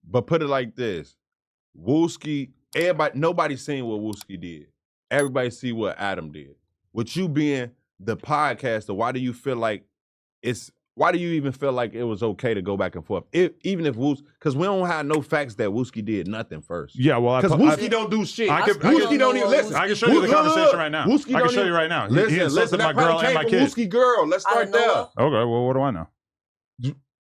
But put it like this. Wooski, nobody's seen what Wooski did. Everybody see what Adam did. With you being the podcaster, why do you even feel like it was okay to go back and forth? Even if Wooski, because we don't have no facts that Wooski did nothing first. Yeah, well, because Wooski don't do shit. Wooski don't even listen. I can show you the conversation right now. Wooski I can show you right now. Listen, my girl and my kid. Wooski girl. Let's start there. Okay, well, what do I know?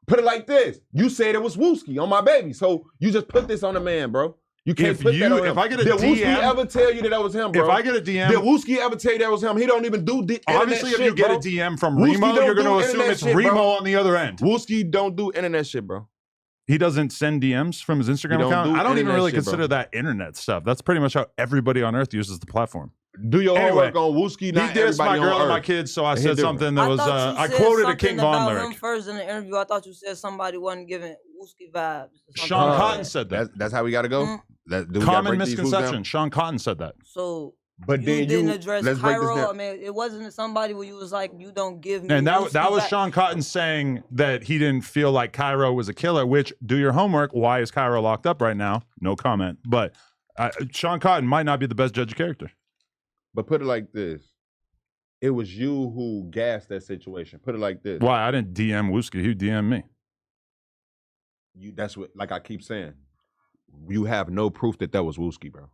Put it like this. You said it was Wooski on my baby. So you just put this on the man, bro. You can't put that on him. If I get a Did DM, Wooski ever tell you that was him, bro? If I get a DM, did Wooski ever tell you that was him? He don't even do obviously, if shit, you get bro. a DM from Remo, you're going to assume it's Remo on the other end. Wooski don't do internet shit, bro. He doesn't send DMs from his Instagram account. I don't even really consider that internet stuff. That's pretty much how everybody on Earth uses the platform. Do your homework on Wooski. He dissed my girl and my kids, so I said something that was. I quoted a King Von lyric. Him first in the interview, I thought you said somebody wasn't giving Wooski vibes. Sean Cotton said that. That's how we got to go. Common misconception. Sean Cotton said that. So, but you then didn't address Cairo. I mean, it wasn't somebody where you was like, you don't give me. And that was Sean Cotton saying that he didn't feel like Cairo was a killer. Which, do your homework. Why is Cairo locked up right now? No comment. But Sean Cotton might not be the best judge of character. But put it like this. It was you who gassed that situation. Put it like this. Why? I didn't DM Wooski. Who DM'd me? That's what, like I keep saying. You have no proof that was Wooski, bro.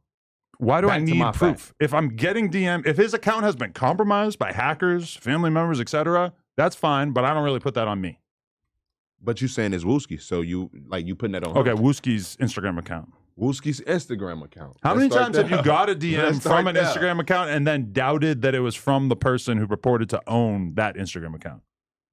Why do I need proof? If I'm getting DM, if his account has been compromised by hackers, family members, etc., that's fine, but I don't really put that on me. But you saying it's Wooski, so you putting that on Okay, Wooski's Instagram account. Wooski's Instagram account. How many times have you got a DM from an Instagram account and then doubted that it was from the person who purported to own that Instagram account?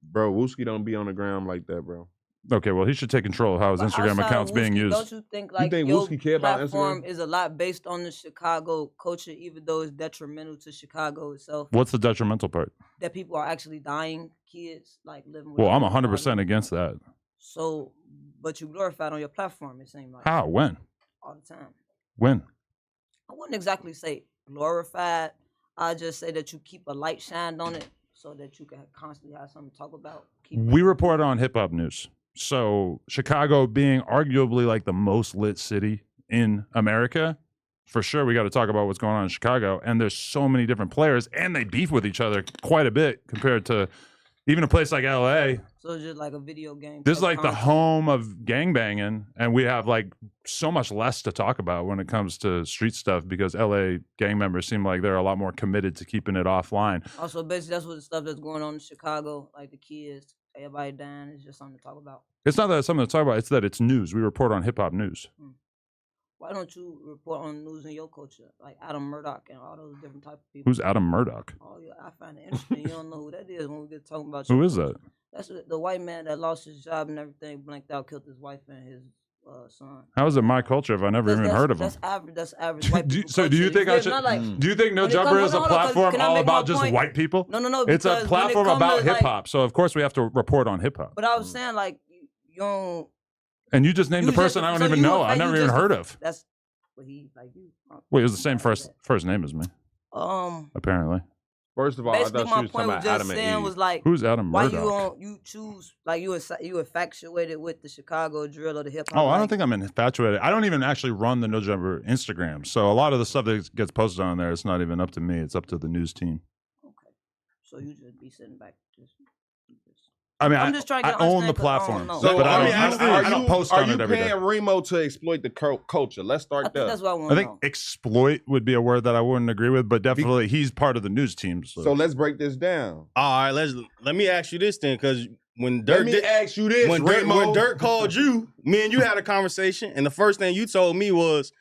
Bro, Wooski don't be on the ground like that, bro. Okay, well, he should take control of how his Instagram account's being used. Don't you think like your Wooski care about platform Instagram? is a lot based on the Chicago culture, even though it's detrimental to Chicago itself? What's the detrimental part? That people are actually dying, kids like living with. Well, I'm 100% against that. So, but you glorified on your platform, it seems like. How? When? All the time. When? I wouldn't exactly say glorified. I just say that you keep a light shined on it so that you can constantly have something to talk about. We report on hip hop news. So Chicago being arguably like the most lit city in America, for sure we got to talk about what's going on in Chicago. And there's so many different players and they beef with each other quite a bit compared to even a place like LA. So it's just like a video game. This is like the home of gangbanging, and we have like so much less to talk about when it comes to street stuff because LA gang members seem like they're a lot more committed to keeping it offline. Also, basically, that's what the stuff that's going on in Chicago, like the kids, everybody dying, is just something to talk about. It's not that it's something to talk about; it's that it's news. We report on hip hop news. Why don't you report on news in your culture, like Adam Murdoch and all those different type of people? Who's Adam Murdoch? Oh yeah, I find it interesting. You don't know who that is when we get talking about. Who is that? That's the white man that lost his job and everything, blanked out, killed his wife and his son. How is it my culture if I never even heard of him? That's average white people. So do you think I should? Do you think No Jumper is a platform all about just white people? No. It's a platform about hip hop. So of course we have to report on hip hop. But I was saying like you don't. And you just named the person I don't even know. I never even heard of. That's what he like you. Wait, it was the same first name as me. Apparently. First of all, I thought she was talking about Adam and Eve. Was like, who's Adam Murdoch? Why you choose like you infatuated with the Chicago drill or the hip hop? Oh, I don't think I'm infatuated. I don't even actually run the No Jumper Instagram, so a lot of the stuff that gets posted on there, it's not even up to me. It's up to the news team. Okay, so you just be sitting back just. I mean, I'm just trying to I own the platform, so but I don't post on it every day. Are you paying Remo to exploit the culture? Let's start there. That's what I want to know. I think exploit would be a word that I wouldn't agree with, but definitely he's part of the news team. So let's break this down. All right, let me ask you this then, because when Dirk when Dirk called you, me and you had a conversation, and the first thing you told me was,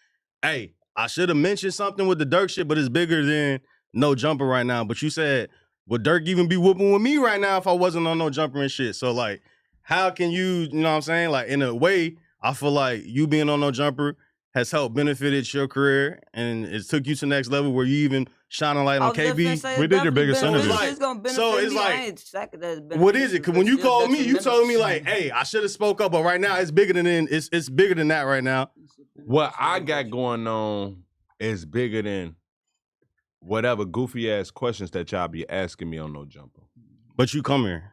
"Hey, I should have mentioned something with the Dirk shit, but it's bigger than No Jumper right now." But you said, would Dirk even be whooping with me right now if I wasn't on No Jumper and shit? So, like, how can you know what I'm saying? Like, in a way, I feel like you being on No Jumper has helped benefited your career, and it took you to the next level where you even shine a light on KB. We did your biggest interview. So it's like, what is it? Because when you called me, you told me like, "Hey, I should have spoke up," but right now it's bigger than it's bigger than that right now. What I got going on is bigger than whatever goofy ass questions that y'all be asking me on No Jumper. But you come here.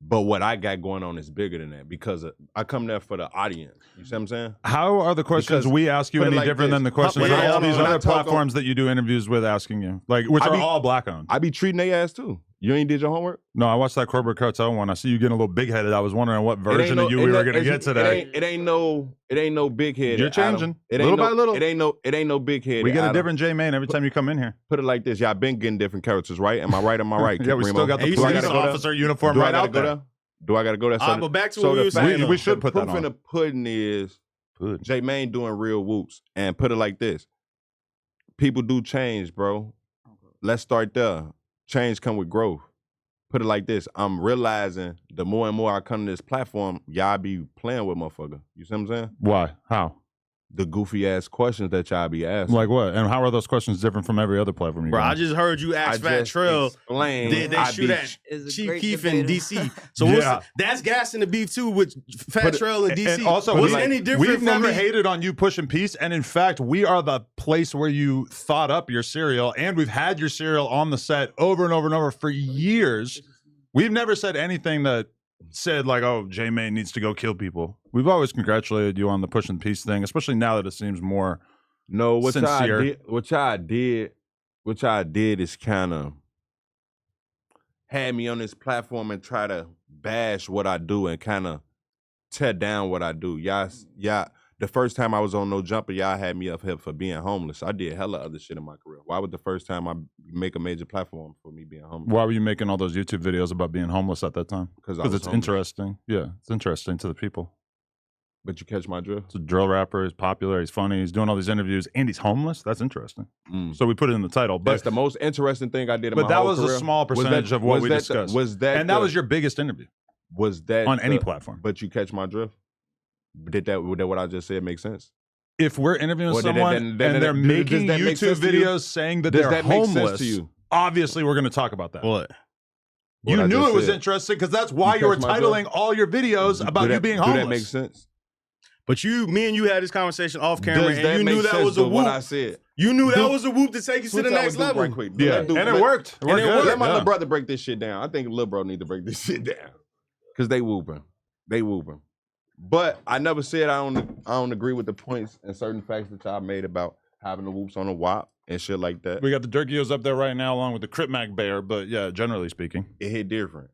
But what I got going on is bigger than that because I come there for the audience. You see what I'm saying? How are the questions Because we ask you put it any like different this. than the questions Yeah, that all when these I other talk on- platforms that you do interviews with asking you? Like, which I are be- all black owned. I be treating their ass too. You ain't did your homework? No, I watched that Corporate Cartel one. I see you getting a little big headed. I was wondering what version of you we it were ain't- going to get today. It ain't no big head. You're changing. It Little ain't by little. It ain't no big head. We get a different J Main every time you come in here. Put it like this. Y'all been getting different characters, right? Am I right? Am I right? Yeah, we Remo? still got the Hey, you police gotta go there? officer uniform Do I right gotta out go there. there? Do I gotta go there? All right, but back to so what the we were fact- saying. we should the put that proof in on. the pudding is Good. J Main doing real whoops, and put it like this: people do change, bro. Let's start there. Change come with growth. Put it like this: I'm realizing the more and more I come to this platform, y'all be playing with motherfucker. You see what I'm saying? Why? How? The goofy ass questions that y'all be asking. Like what? And how are those questions different from every other platform you Bro, go I on? just heard you ask Fat just Trail. explained Did they I shoot be- at Is a Chief great Keef in debater. DC? So Yeah. that's gassing the beef too with Fat But- Trail in DC. And also, was like, it any different we've from never me? hated on you pushing peace, and in fact, we are the place where you thought up your cereal, and we've had your cereal on the set over and over and over for years. We've never said anything that said like, "Oh, J Main needs to go kill people." We've always congratulated you on the pushing peace thing, especially now that it seems more. No, what sincere. y'all did is kind of had me on this platform and try to bash what I do and kind of tear down what I do. Y'all, the first time I was on No Jumper, y'all had me up here for being homeless. I did hella other shit in my career. Why would the first time I make a major platform for me being homeless? Why were you making all those YouTube videos about being homeless at that time? Because Because it's interesting. Yeah, it's interesting to the people. But you catch my drift? It's a drill rapper. He's popular. He's funny. He's doing all these interviews, and he's homeless. That's interesting. Mm. So we put it in the title. That's But the most interesting thing I did in my but that whole was career. a small Was percentage of what we that discussed. was that and that was your biggest interview was that on any the- platform. But you catch my drift? Did that what I just said make sense? If we're interviewing Well, then- someone then- and they're does making that make YouTube sense to you? videos saying that Does they're that make sense homeless, to you? obviously we're going to talk about that. What? You What I knew just it was said. interesting because that's why You you were catch my titling drift? all your videos about Do you that- being Do homeless. that make sense? But me and you had this conversation off camera, Does and that you make knew that sense was a to what I whoop. said? You knew that Duke, was a whoop to take you to Switch the out next with Duke level. right quick. Yeah, Let Duke- and it let- worked. It worked it good. worked. Let my Yeah. little brother break this shit down. I think little bro need to break this shit down. Cause they whooping. They whooping. But I never said I don't agree with the points and certain facts that y'all made about having the whoops on a WAP and shit like that. We got the Durkios up there right now along with the Crip Mac Bear, but yeah, generally speaking. It hit different.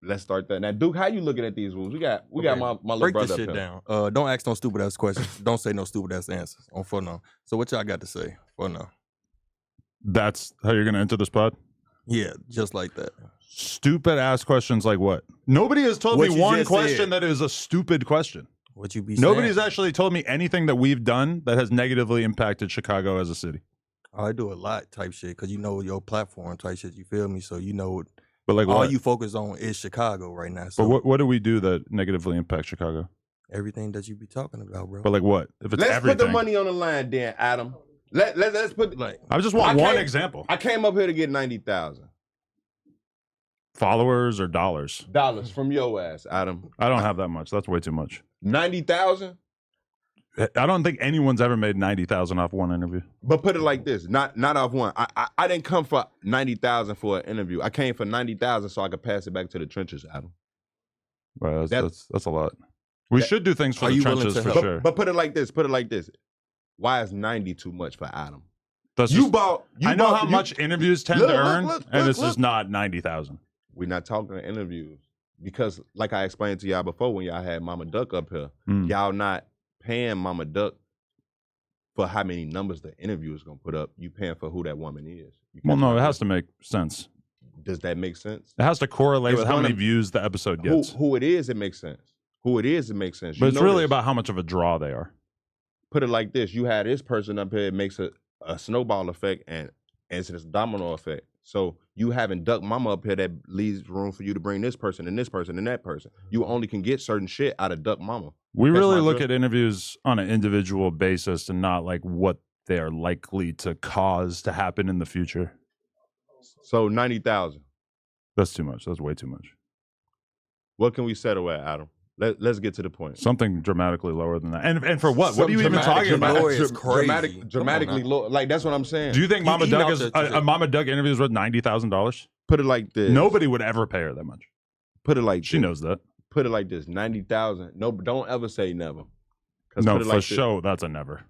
Let's start that. Now, Duke, how you looking at these whoops? We got Okay, my little Break brother this up shit here. down. Don't ask no stupid ass questions. Don't say no stupid ass answers. On for now. So what y'all got to say for now? That's how you're going to enter the spot? Yeah, just like that. Stupid ass questions like what? Nobody has told What me you one just question said. that is a stupid question. What you be Nobody's saying? actually told me anything that we've done that has negatively impacted Chicago as a city. I do a lot type shit because you know your platform type shit. You feel me? So you know But like all what? you focus on is Chicago right now. So But what do we do that negatively impacts Chicago? everything that you be talking about, bro. But like what? If it's Let's everything. put the money on the line, then, Adam. Let's put. like I just want I one can't- example. I came up here to get $90,000 Followers or dollars? from your ass, Adam. I don't have that much. That's way too much. 90,000. I don't think anyone's ever made 90,000 off one interview. But put it like this, not off one. I didn't come for 90,000 for an interview. I came for 90,000 so I could pass it back to the trenches, Adam. Well, That's- that's a lot. We that- should do things for Are the you willing trenches to for help? sure. But put it like this. Put it like this. Why is 90 too much for Adam? That's You just- bought. I know how much interviews tend Look, to look, earn, look, and look, it's just look. not 90,000. We're not talking to interviews because, like I explained to y'all before, when y'all had Mama Duck up here, Mm. y'all not paying Mama Duck for how many numbers the interview is gonna put up. You paying for who that woman is. You Well, catch no, my it has drift? to make sense. Does that make sense? It has to correlate It's with how many gonna- views the episode Who, gets. who it is, it makes sense. Who it is, it makes sense. But You it's know really this. about how much of a draw they are. Put it like this: you had this person up here, it makes a snowball effect, and it's this domino effect. So you having Duck Mama up here that leaves room for you to bring this person and this person and that person. You only can get certain shit out of Duck Mama. We Catch really my look drift? at interviews on an individual basis and not like what they are likely to cause to happen in the future. So 90,000. That's too much. That's way too much. What can we settle at, Adam? Let's get to the point. Something dramatically lower than that. And for what? What are you even Dramatic- talking about? dramatic- It's crazy. Come on Dramatically now. low. Like that's what I'm saying. Do you think Mama He Doug out is there to a Mama Doug interview is worth $90,000? Put it like this. Nobody would ever pay her that much. put it like She this. knows that. Put it like this: 90,000. No, don't ever say never. 'Cause No, put it for like this. sure, that's a never.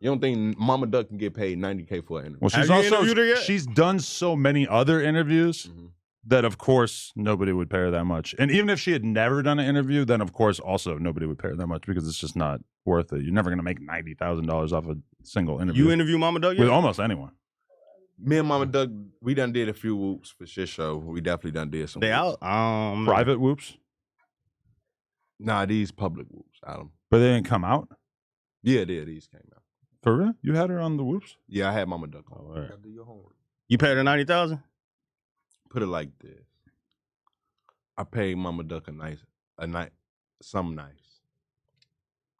You don't think Mama Duck can get paid $90K for an interview? Well, Have she's you also interviewed her yet? she's done so many other interviews Mhm. that, of course, nobody would pay her that much. And even if she had never done an interview, then of course, also nobody would pay her that much because it's just not worth it. You're never going to make $90,000 off a single interview You interview Mama Duck yet? with almost anyone. Me and Mama Duck, we done did a few whoops for shit show. We definitely done did some. They whoops. out. Private whoops, Nah, these public whoops, Adam. but they didn't come out. Yeah, these came out. For real? You had her on the whoops? Yeah, I had Mama Duck on. all right. Gotta do your homework. You paid her 90,000. Put it like this: I paid Mama Duck something nice.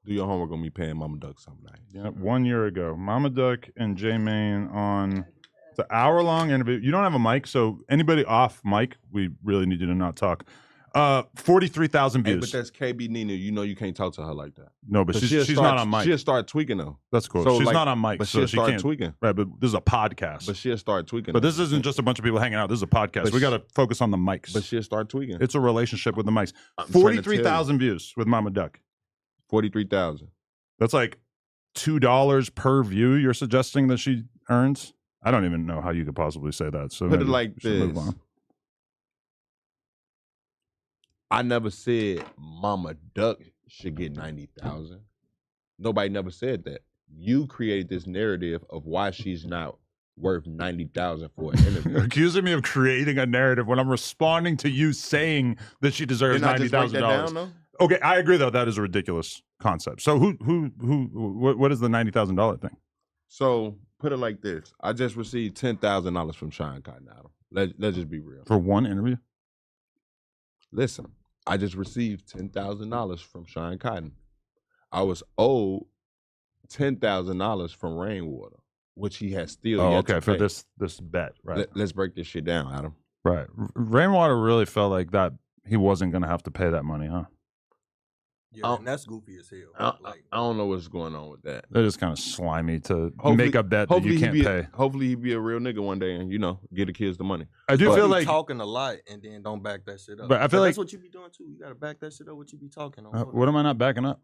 Do your homework on me paying Mama Duck something nice. Yeah, 1 year ago, Mama Duck and J Main on it's an hour-long interview. You don't have a mic, so anybody off mic, we really need you to not talk. 43,000 Hey, views. but that's KB Nina. You know you can't talk to her like that. No, but she's she'll not on mic. She'll start tweaking though. That's cool. So, She's like, not on mic, But so she'll she start can't. tweaking. Right, but this is a podcast. But she'll start tweaking. But this isn't just a bunch of people hanging out. This is a podcast. But We got to focus on the mics. But she'll start tweaking. It's a relationship with the mics. I'm trying to tell you. 43,000 views with Mama Duck. 43,000. That's like $2 per view you're suggesting that she earns? I don't even know how you could possibly say that. So Put it maybe like we should move this. on. I never said Mama Duck should get 90,000. Nobody never said that. You created this narrative of why she's not worth 90,000 for an You're interview. accusing me of creating a narrative when I'm responding to you saying that she deserves Didn't I just break that $90,000. down though? Okay, I agree though. That is a ridiculous concept. So what is the $90,000 thing? So put it like this: I just received $10,000 from Sean Cotton. Adam. Let's just be real. For one interview? Listen, I just received $10,000 from Sean Cotton. I was owed $10,000 from Rainwater, which he has still Oh, yet okay, to for pay. this bet, right? Let's break this shit down, Adam. Right. Rainwater really felt like that he wasn't going to have to pay that money, huh? Yeah, and that's goofy as hell. Like, I don't know what's going on with that. They're just kind of slimy to Hopefully- make a bet that you can't pay. Hopefully he be a real nigga one day and, get the kids the money. I do but feel you like talking a lot and then don't back that shit up. But I feel that's like- what you be doing too. You gotta back that shit up. What you be talking on? what am I not backing up?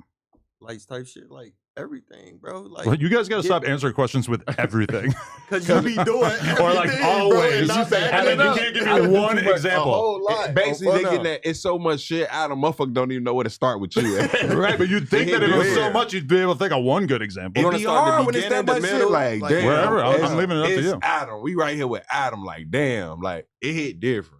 Lights type shit, like everything, bro. Like Well, you guys got to get- stop answering questions with everything. Cause you be doing Or like everything, bro, and always. not backing Adam, it you up. can't give I me do one too much- example. A whole lot. Basically, they getting that it's so much shit out of motherfucker don't even know where to start with you. Right, but you'd think that if it was so Weird. much, you'd be able to think of one good example. You It'd wanna be start the hard when it's beginning, that the much middle, shit. Like, like, damn, wherever. I'm it's- leaving it up to it's you. Adam. We right here with Adam. Like, damn, like it hit different.